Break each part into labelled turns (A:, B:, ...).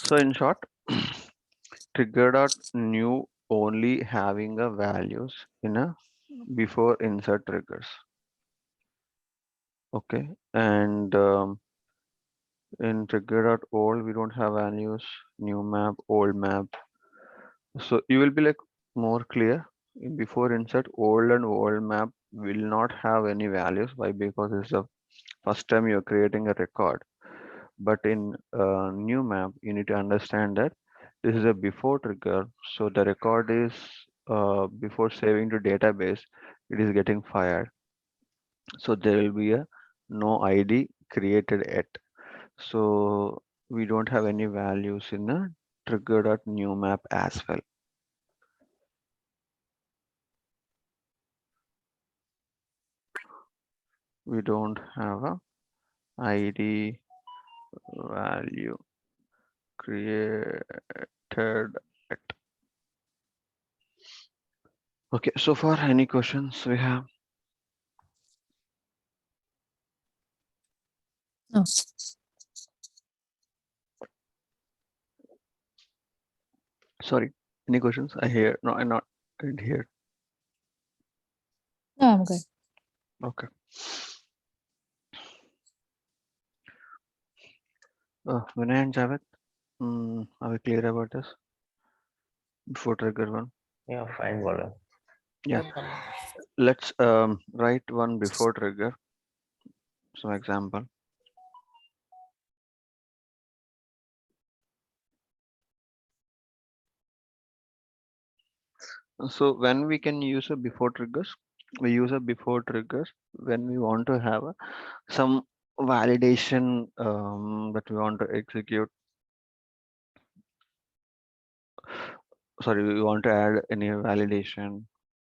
A: So in short, trigger dot new only having a values in a before insert triggers. Okay, and in trigger dot old we don't have values, new map, old map. So you will be like more clear before insert old and old map will not have any values. Why? Because it's the first time you're creating a record. But in new map, you need to understand that this is a before trigger. So the record is before saving to database, it is getting fired. So there will be a no ID created yet. So we don't have any values in the trigger.new map as well. We don't have a ID value created yet. Okay, so far any questions we have?
B: No.
A: Sorry, any questions? I hear no, I didn't hear.
B: No, I'm good.
A: Okay. Vinay and Javed, are we clear about this? Before trigger one.
C: Yeah, fine, Bala.
A: Yeah. Let's write one before trigger. Some example. So when we can use a before triggers, we use a before triggers when we want to have some validation that we want to execute. Sorry, we want to add any validation,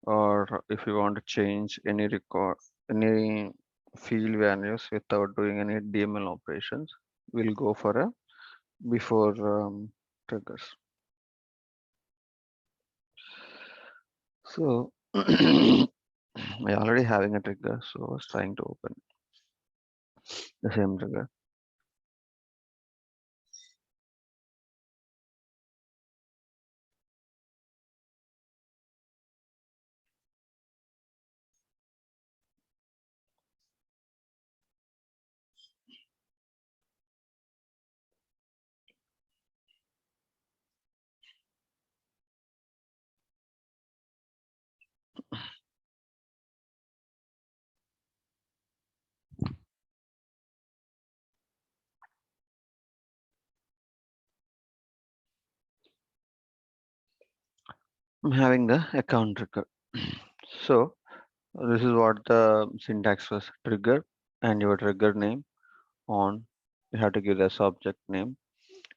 A: or if we want to change any record, any field values without doing any DML operations, we'll go for a before triggers. So I already having a trigger, so I was trying to open the same trigger. I'm having the account trigger. So this is what the syntax was: trigger and your trigger name on. You have to give the subject name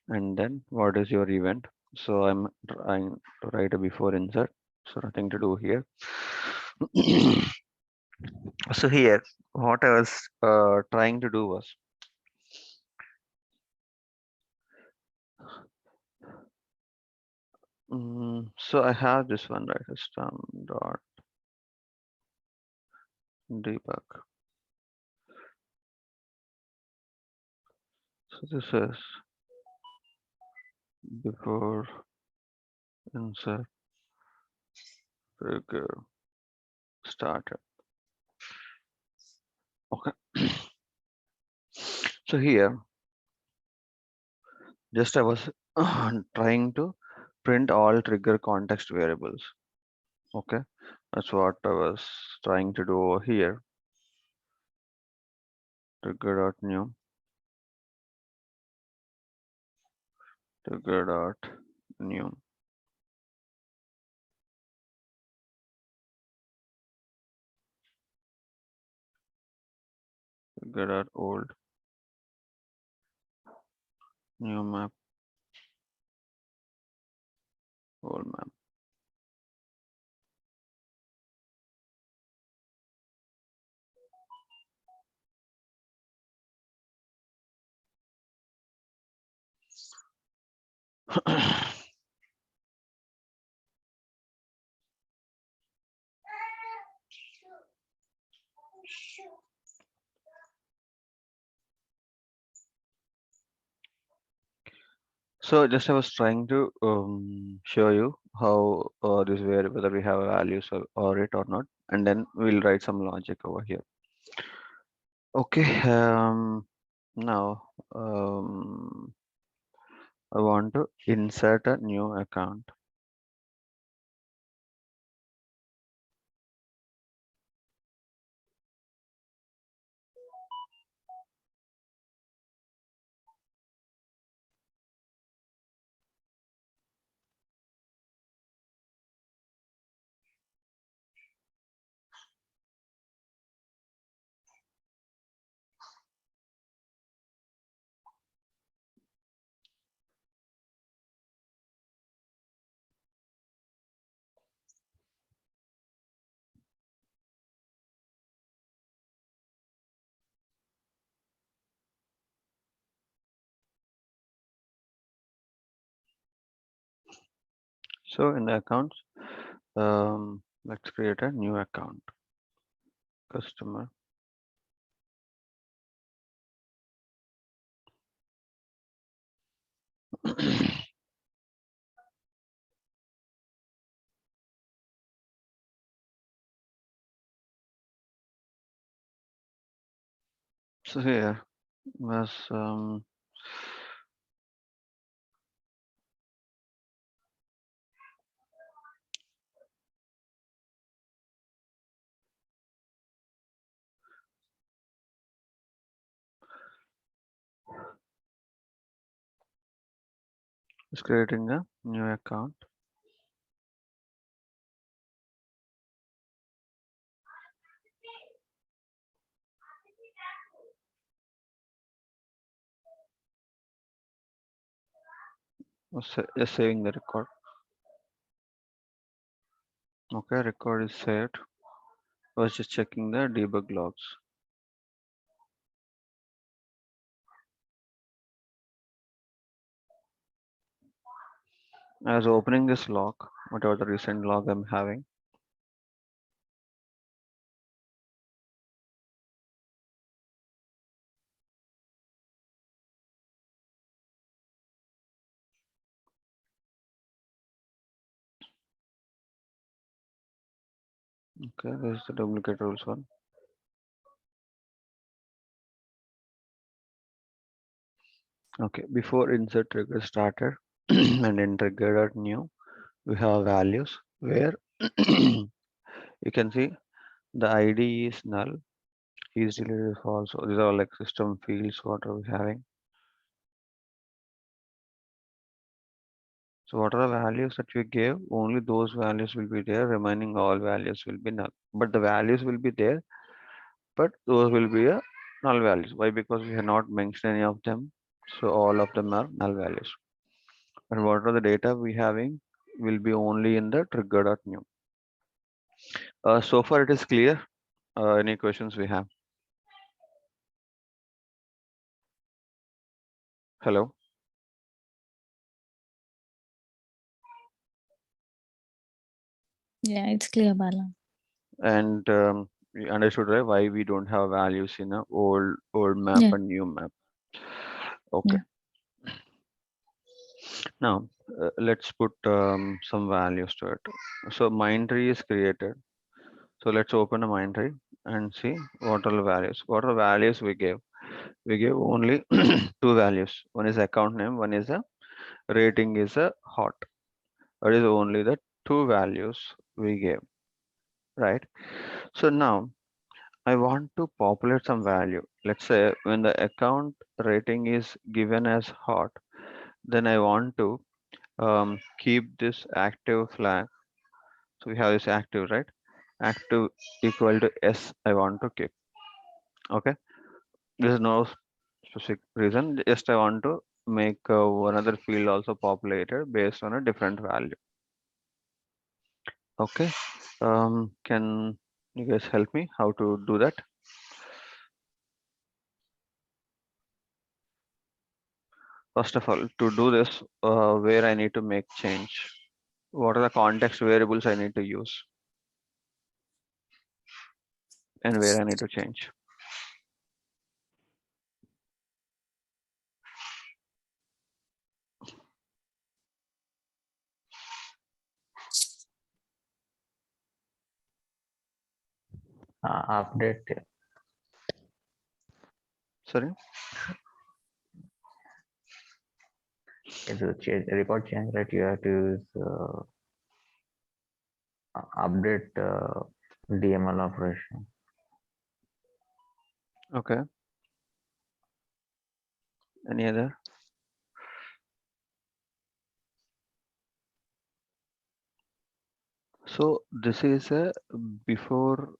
A: and then what is your event. So I'm trying to write a before insert. So nothing to do here. So here, what I was trying to do was so I have this one, right? System dot debug. So this is before insert trigger started. Okay. So here, just I was trying to print all trigger context variables. Okay, that's what I was trying to do over here. Trigger dot new, trigger dot new, trigger dot old, new map, old map. So just I was trying to show you how this whether we have values or it or not, and then we'll write some logic over here. Okay. Now I want to insert a new account. So in the accounts, let's create a new account, customer. So here was is creating a new account. Is saving the record. Okay, record is saved. I was just checking the debug logs. I was opening this log, whatever the recent log I'm having. Okay, this is the duplicate rules one. Okay, before insert trigger started and in trigger new, we have values where you can see the ID is null, is deleted false. So these are like system fields, what are we having? So what are the values that we gave? Only those values will be there, remaining all values will be null. But the values will be there, but those will be a null values. Why? Because we have not mentioned any of them. So all of them are null values. And what are the data we having will be only in the trigger.new. So far it is clear. Any questions we have? Hello.
B: Yeah, it's clear, Bala.
A: And we understood, right, why we don't have values in a old map
B: Yeah,
A: and new map. Okay.
B: yeah,
A: Now let's put some values to it. So mind tree is created. So let's open a mind tree and see what are the values. What are the values we gave? We gave only two values. One is account name. One is a rating is a hot. That is only the two values we gave, right? So now I want to populate some value. Let's say when the account rating is given as hot, then I want to keep this active flag. So we have this active, right? Active equal to S I want to keep. Okay. There is no specific reason. Just I want to make another field also populated based on a different value. Okay. Can you guys help me how to do that? First of all, to do this, where I need to make change. What are the context variables I need to use and where I need to change.
B: Update
A: Sorry.
B: is a change, record change, right? You have to use update DML operation.
A: Okay. Any other? So this is a before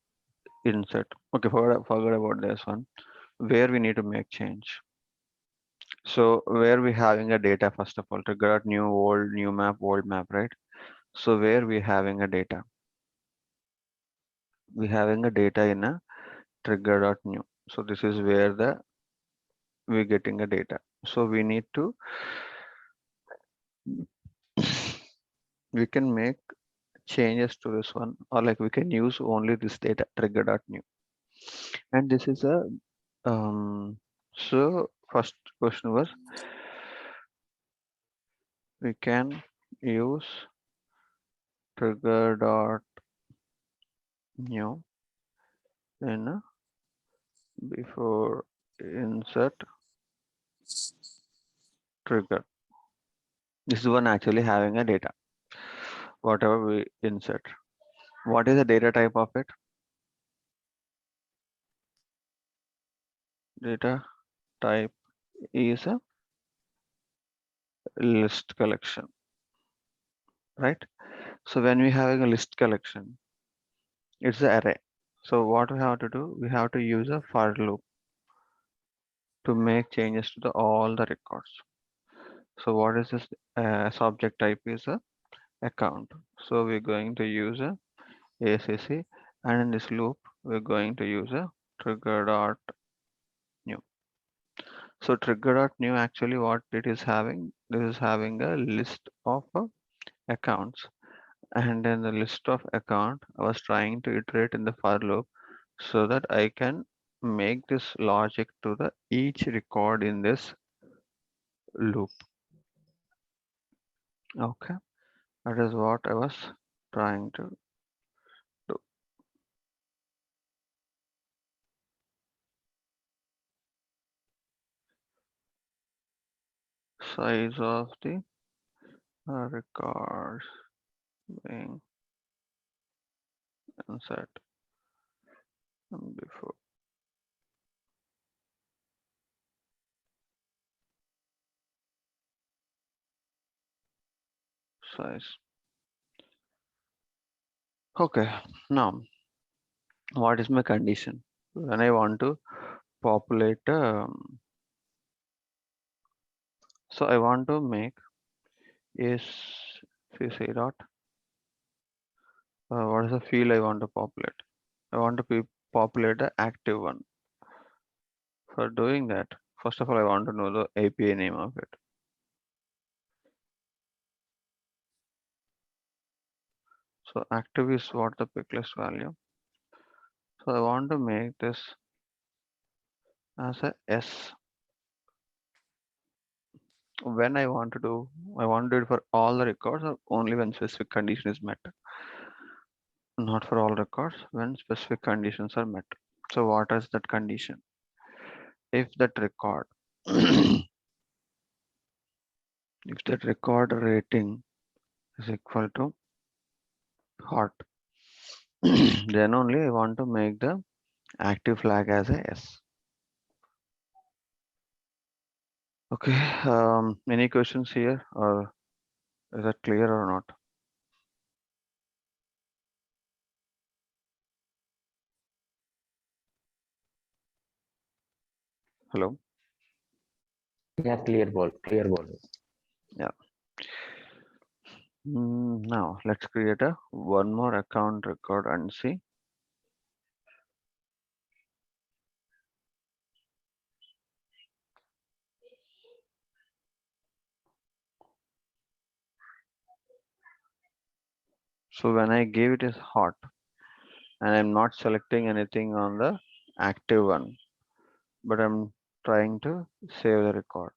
A: insert. Okay, forget about this one. Where we need to make change. So where we having a data first of all, trigger out new old, new map, old map, right? So where we having a data, we having a data in a trigger dot new. So this is where the we getting a data. So we need to we can make changes to this one, or like we can use only this data trigger dot new. And this is a so first question was we can use trigger dot new in a before insert trigger. This is one actually having a data, whatever we insert. What is the data type of it? Data type is a list collection, right? So when we having a list collection, it's the array. So what we have to do, we have to use a for loop to make changes to all the records. So what is this subject type is a account. So we're going to use a ACC, and in this loop we're going to use a trigger dot new. So trigger dot new actually what it is having, this is having a list of accounts, and in the list of account I was trying to iterate in the for loop so that I can make this logic to the each record in this loop. Okay, that is what I was trying to do. Size of the records being insert before size. Okay, now what is my condition? When I want to populate, so I want to make is say dot. What is the field I want to populate? I want to populate the active one. For doing that, first of all, I want to know the API name of it. So active is what the pick list value. So I want to make this as a S. When I want to do, I want to do it for all the records or only when specific condition is met. Not for all records when specific conditions are met. So what is that condition? If that record, if that record rating is equal to hot, then only I want to make the active flag as a S. Okay, any questions here or is that clear or not? Hello?
B: Yeah, clear ball.
A: Yeah. Now let's create a one more account record and see. So when I give it is hot and I'm not selecting anything on the active one, but I'm trying to save the record.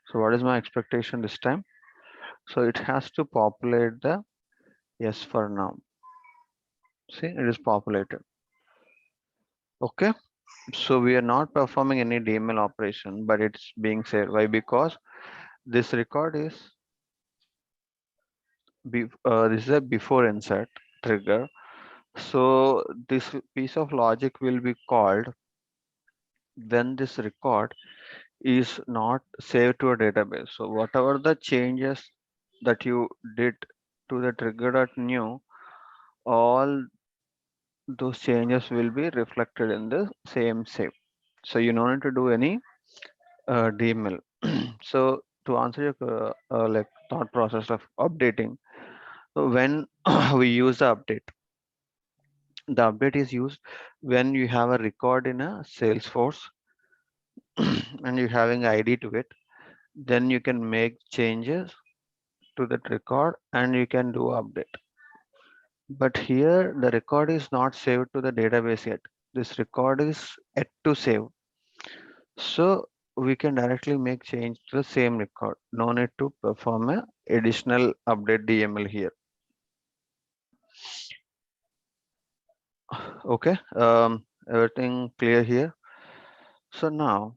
A: So what is my expectation this time? So it has to populate the yes for now. See, it is populated. Okay, so we are not performing any DML operation, but it's being saved. Why? Because this record is this is a before insert trigger. So this piece of logic will be called when this record is not saved to a database. So whatever the changes that you did to the trigger.new, all those changes will be reflected in the same save. So you don't need to do any DML. So to answer your like thought process of updating, so when we use the update is used when you have a record in a Salesforce and you're having ID to it, then you can make changes to that record and you can do update. But here the record is not saved to the database yet. This record is yet to save. So we can directly make change to the same record. No need to perform a additional update DML here. Okay, everything clear here. So now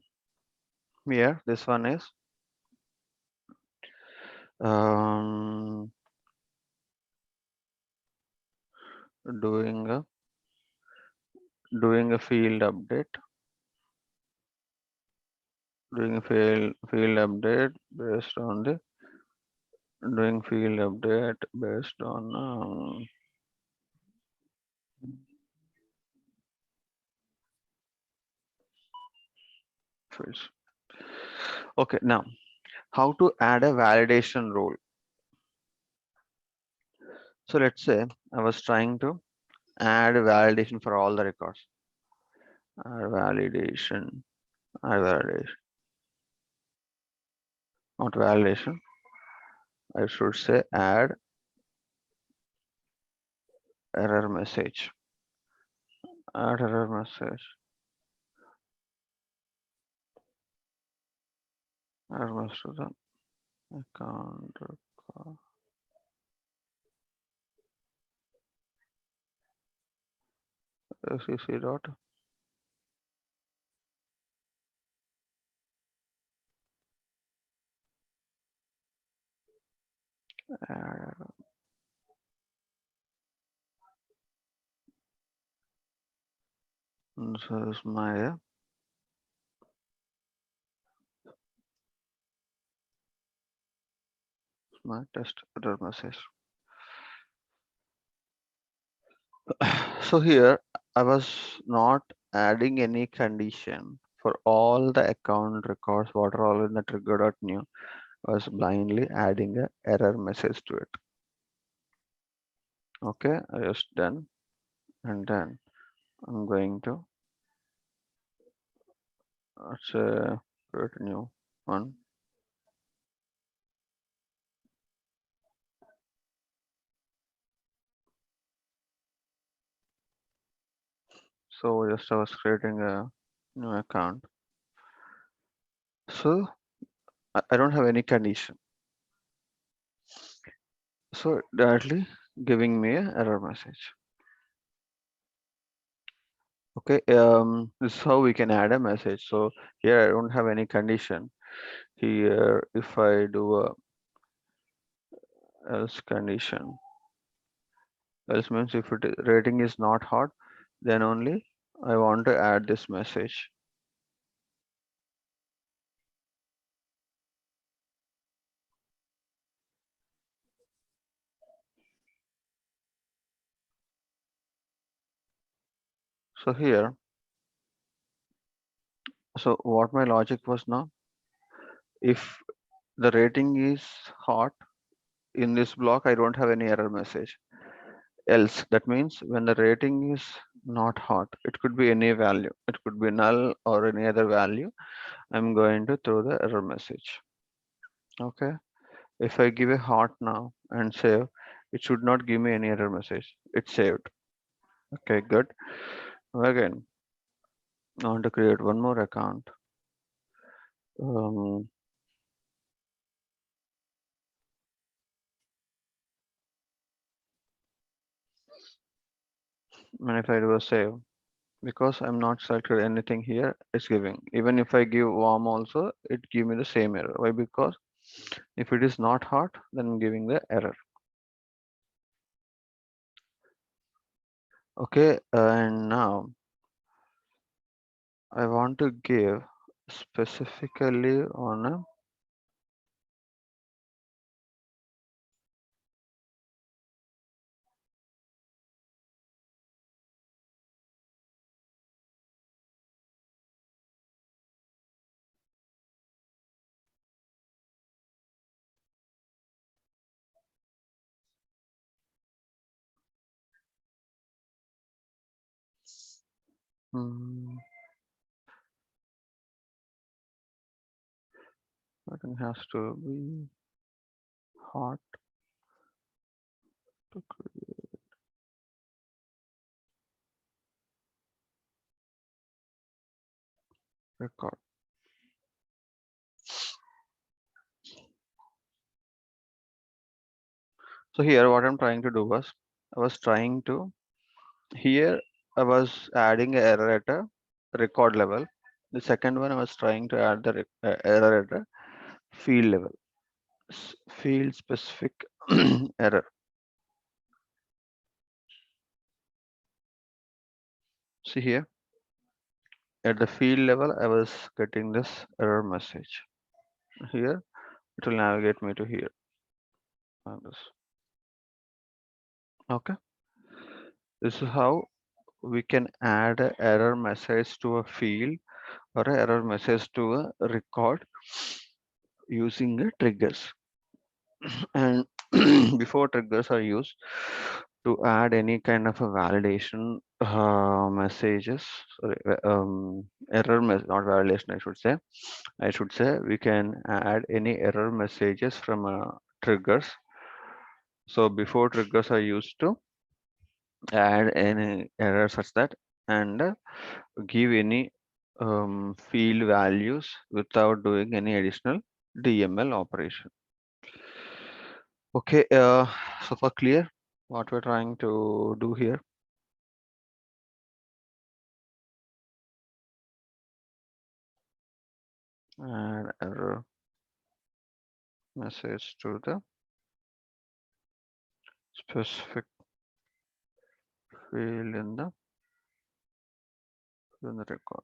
A: here this one is um, doing a field update, doing a field update based on the doing field update based on fields. Okay, now how to add a validation rule. So let's say I was trying to add validation for all the records. Add validation, add validation, not validation. I should say add error message. Add error message. Error message to the account record. SEC dot add. This is my test error message. So here I was not adding any condition for all the account records what are all in the trigger.new. I was blindly adding a error message to it. Okay, I just done and then I'm going to say create a new one. So just I was creating a new account. So I don't have any condition. So directly giving me a error message. Okay, this is how we can add a message. So here I don't have any condition. Here, if I do a else condition, else means if rating is not hot, then only I want to add this message. So here, so what my logic was now, if the rating is hot in this block, I don't have any error message. Else, that means when the rating is not hot, it could be any value. It could be null or any other value. I'm going to throw the error message. Okay. If I give a hot now and save, it should not give me any error message. It's saved. Okay, good. Again, I want to create one more account. Um, and if I do a save, because I'm not selected anything here, it's giving. Even if I give warm also, it give me the same error. Why? Because if it is not hot, then I'm giving the error. Okay, and now I want to give specifically on a hmm, button has to be hot to create record. So here what I'm trying to do was I was trying to here I was adding a error at a record level. The second one I was trying to add the error at a field level. Field specific error. See here at the field level I was getting this error message. Here it will navigate me to here. And this. Okay. This is how we can add a error message to a field or a error message to a record using triggers. And before triggers are used to add any kind of a validation messages, sorry, error not validation, I should say we can add any error messages from triggers. So before triggers are used to add any error such that and give any field values without doing any additional DML operation. Okay, so for clear what we're trying to do here. Add error message to the specific field in the record.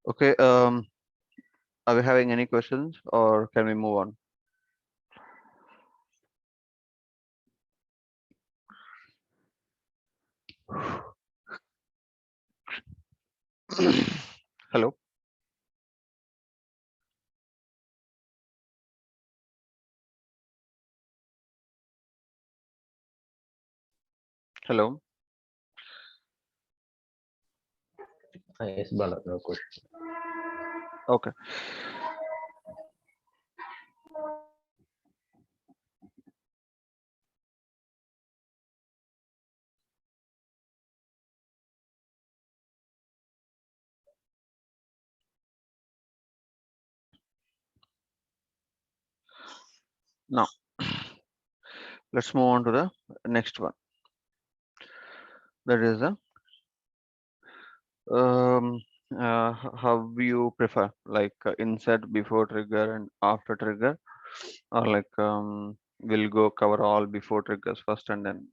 A: Okay, are we having any questions or can we move on? Hello, hello.
B: Yes, Bala, no question.
A: Okay, now let's move on to the next one. That is the um, how you prefer, like insert before trigger and after trigger, or like we'll go cover all before triggers first and then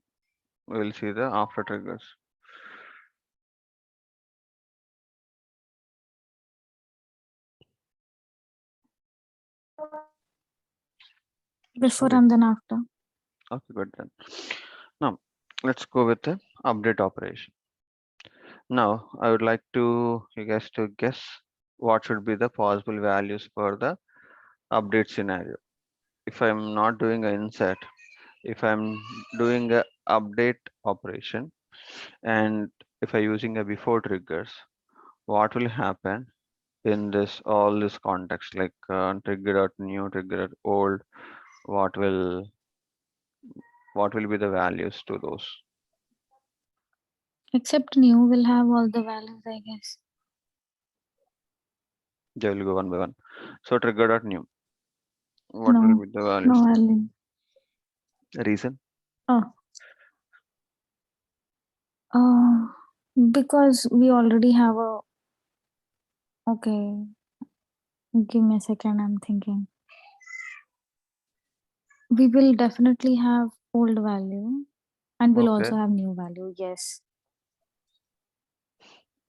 A: we'll see the after triggers.
C: Before
A: Okay,
C: and then after.
A: okay, good then. Now let's go with the update operation. Now I would like to you guys to guess what should be the possible values for the update scenario. If I'm not doing an insert, if I'm doing a update operation, and if I using a before triggers, what will happen in this all this context, like trigger out new, trigger out old, what will be the values to those?
C: Except new will have all the values, I guess.
A: They will go one by one. So trigger dot new. What will
C: No,
A: be the
C: no
A: values?
C: value.
A: Reason?
C: Oh, uh, because we already have a. Okay, give me a second. I'm thinking. We will definitely have old value, and we'll
A: Okay.
C: also have new value. Yes.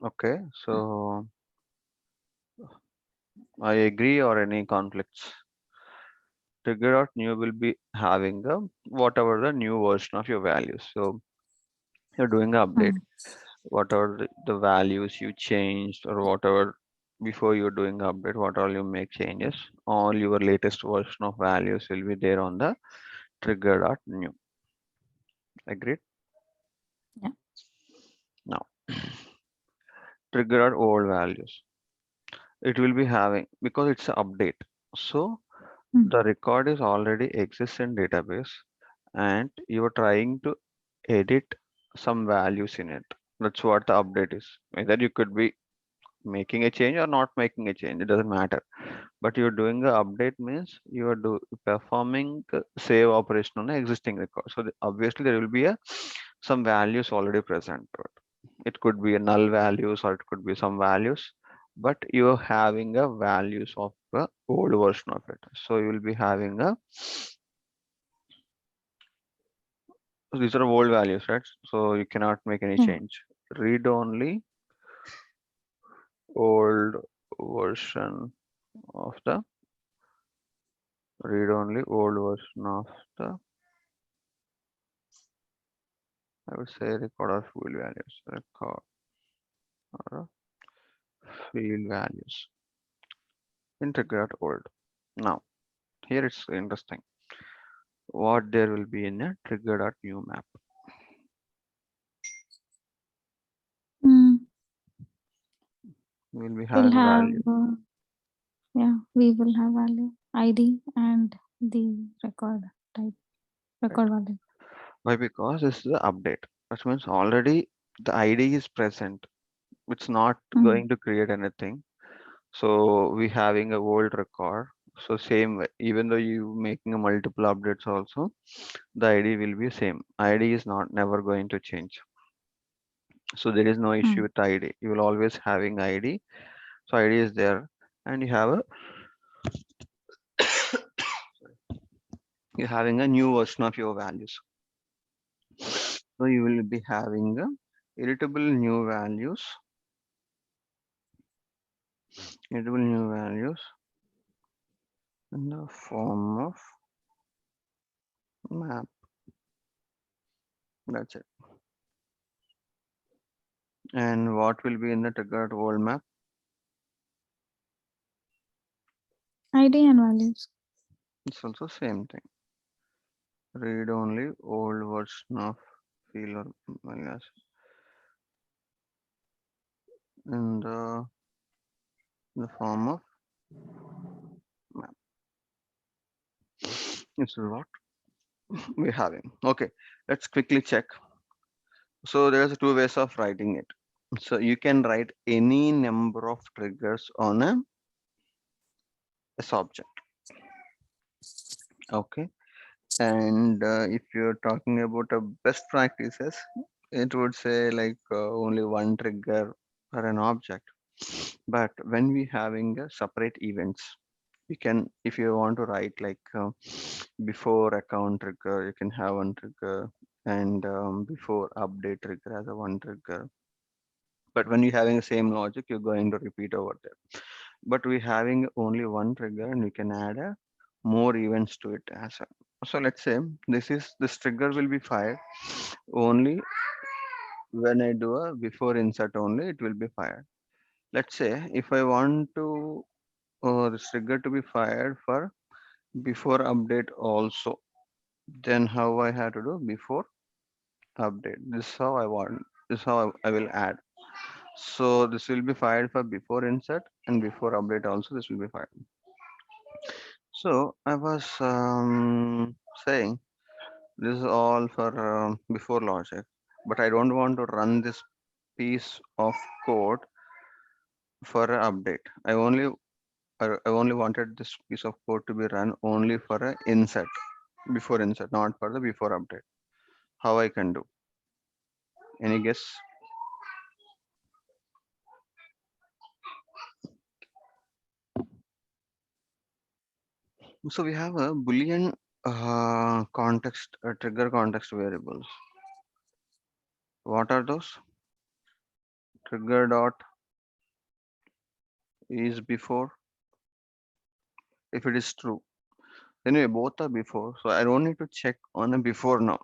A: Okay. So I agree or any conflicts? Trigger dot new will be having a whatever the new version of your values. So you're doing an update.
C: Hmm.
A: Whatever the values you changed or whatever before you're doing update, what all you make changes, all your latest version of values will be there on the trigger dot new. Agreed?
C: Yeah.
A: Now trigger dot old values. It will be having because it's an update. So
C: Hmm.
A: the record is already exists in database and you are trying to edit some values in it. That's what the update is. Either you could be making a change or not making a change. It doesn't matter. But you're doing the update means you are performing save operation on the existing record. So obviously there will be a some values already present to it. It could be a null values or it could be some values, but you're having a values of the old version of it. So you will be having a these are old values, right? So you cannot make any
C: Yeah.
A: change. Read only old version of the read only old version of the I would say record or field values. Record or field values. Integrate old. Now here it's interesting. What there will be in a trigger.new map.
C: Hmm.
A: We will be
C: We'll
A: having a
C: have.
A: value.
C: Yeah, we will have value ID and the record type.
A: Right?
C: Record value.
A: Why? Because this is the update. Which means already the ID is present. It's not
C: Hmm.
A: going to create anything. So we having a old record. So same way, even though you making a multiple updates also, the ID will be same. ID is not never going to change. So there is no issue
C: Hmm.
A: with ID. You will always having ID. So ID is there, and you have a you're having a new version of your values. So you will be having a irritable new values, irritable new values in the form of map. That's it. And what will be in the triggered world map?
C: ID and values.
A: It's also same thing. Read only old version of feel or alias in the form of map. This is what we're having. Okay, let's quickly check. So there's two ways of writing it. So you can write any number of triggers on a subject. Okay. And if you're talking about a best practices, it would say like only one trigger or an object. But when we having separate events, you can, if you want to write like before account trigger, you can have one trigger, and before update trigger as a one trigger. But when you're having the same logic, you're going to repeat over there. But we having only one trigger, and we can add a more events to it as well. So let's say this trigger will be fired only when I do a before insert only, it will be fired. Let's say if I want to this trigger to be fired for before update also, then how I have to do before update. This is how I want. This is how I will add. So this will be fired for before insert and before update also. This will be fired. So I was saying this is all for before logic, but I don't want to run this piece of code for an update. I only I only wanted this piece of code to be run only for a insert, before insert, not for the before update. How I can do? Any guess? So we have a Boolean context, trigger context variables. What are those? Trigger dot is before. If it is true, anyway, both are before, so I don't need to check on a before now.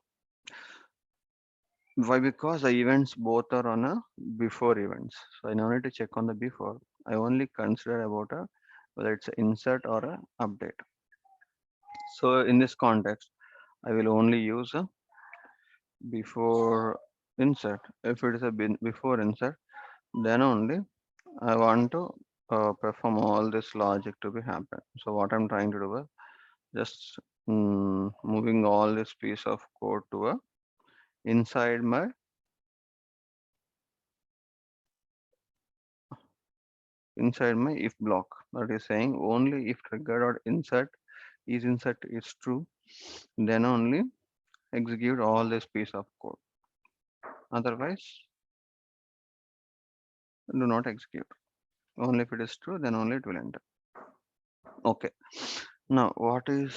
A: Why? Because the events both are on a before events, so I don't need to check on the before. I only consider about a whether it's an insert or a update. So in this context, I will only use a before insert. If it is a before insert, then only I want to perform all this logic to be happen. So what I'm trying to do is just moving all this piece of code to a inside my if block. That is saying only if trigger dot insert is true, then only execute all this piece of code. Otherwise, do not execute. Only if it is true, then only it will enter. Okay. Now, what is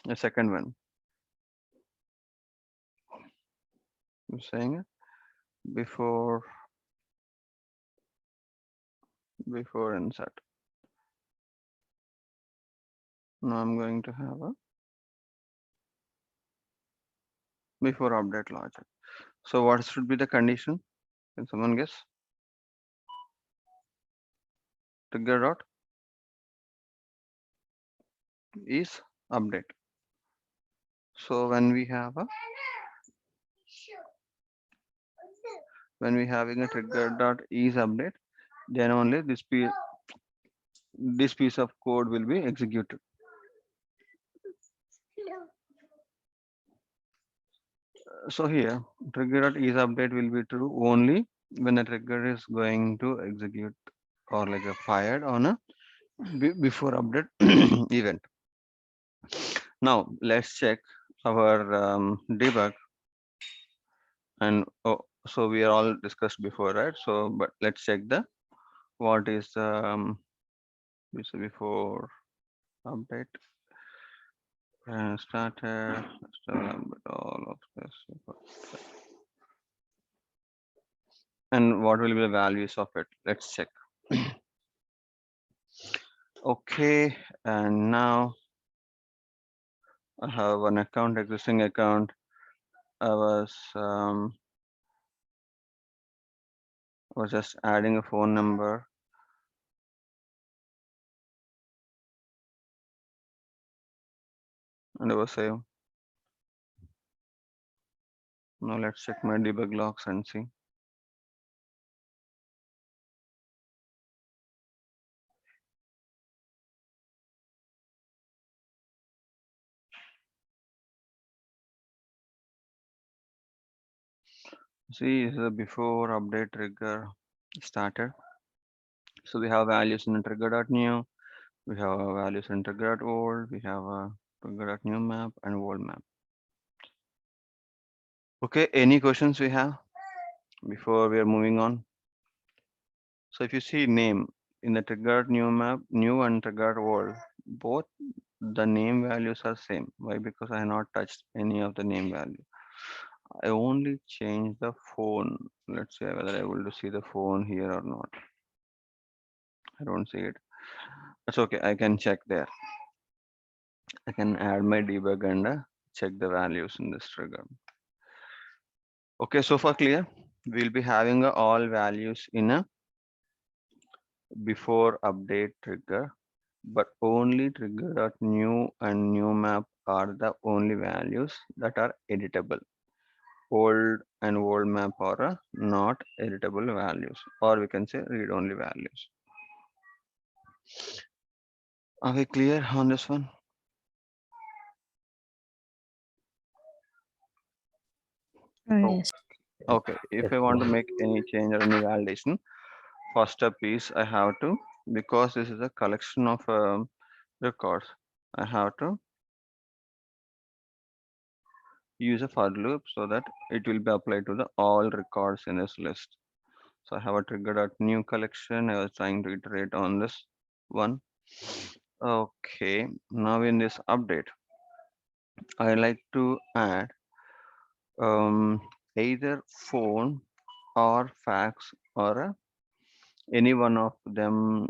A: the second one? I'm saying before insert. Now I'm going to have a before update logic. So what should be the condition? Can someone guess? Trigger dot is update. So when we have a when we having a trigger dot is update, then only this piece of code will be executed. So here trigger dot is update will be true only when the trigger is going to execute or like a fired on a before update event. Now let's check our debug and so we are all discussed before, right? So but let's check the what is before update and started all of this and what will be the values of it. Let's check. Okay, and now I have an account, existing account. I was just adding a phone number. And I was saying, now let's check my debug logs and see. See, the before update trigger started. So we have values in trigger.new, we have values in trigger.old, we have a trigger.new map and old map. Okay, any questions we have before we are moving on? So if you see name in the trigger.new map, new and trigger.old, both the name values are same. Why? Because I have not touched any of the name value. I only change the phone. Let's say whether I will to see the phone here or not. I don't see it. That's okay. I can check there. I can add my debug and check the values in this trigger. Okay, so far clear. We'll be having all values in a before update trigger, but only trigger.new and new map are the only values that are editable. Old and old map are not editable values, or we can say read only values. Are we clear on this one? Oh,
C: Yes.
A: okay. If
B: Yes,
A: I want to
B: boss.
A: make any change or any validation, first step is I have to, because this is a collection of records, I have to use a for loop so that it will be applied to the all records in this list. So I have a triggered at new collection. I was trying to iterate on this one. Okay, now in this update, I like to add either phone or fax or any one of them.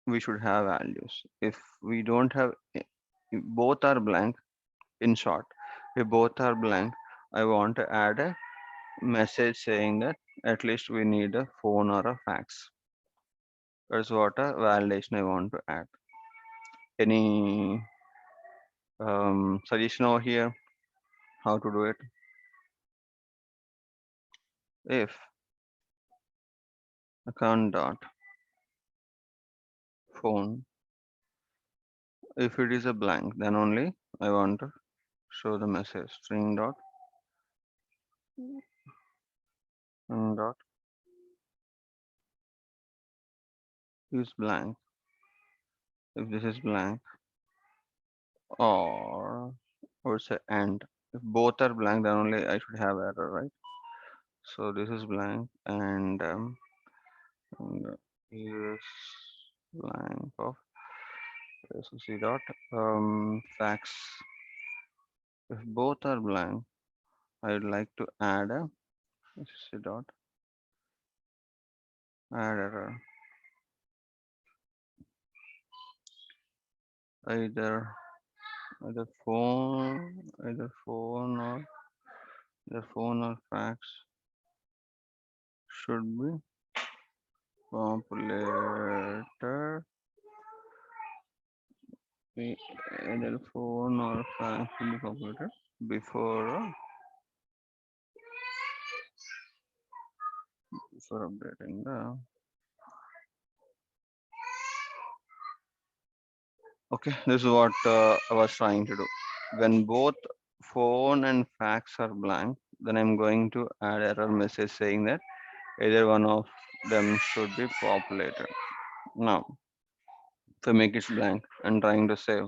A: We should have values. If we don't have, if both are blank, in short, if both are blank, I want to add a message saying that at least we need a phone or a fax. That's what a validation I want to add. Any suggestion over here how to do it? If account dot phone, if it is a blank, then only I want to show the message string dot dot is blank. If this is blank, or say and if both are blank, then only I should have error, right? So this is blank and is blank of SOC dot fax. If both are blank, I would like to add a SOC dot add error. Either either phone or fax should be populated. Either phone or fax should be populated before before updating the. Okay, this is what I was trying to do. When both phone and fax are blank, then I'm going to add error message saying that either one of them should be populated. Now, if I make it blank and trying to save,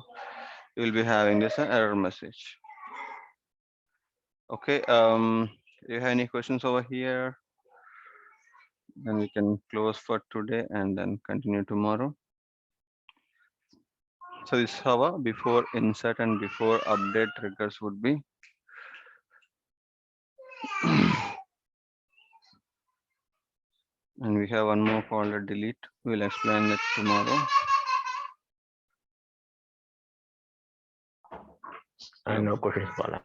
A: you will be having this error message. Okay, do you have any questions over here? Then we can close for today and then continue tomorrow. So this is how before insert and before update triggers would be. And we have one more folder delete. We'll explain that tomorrow.
B: No questions, Bala.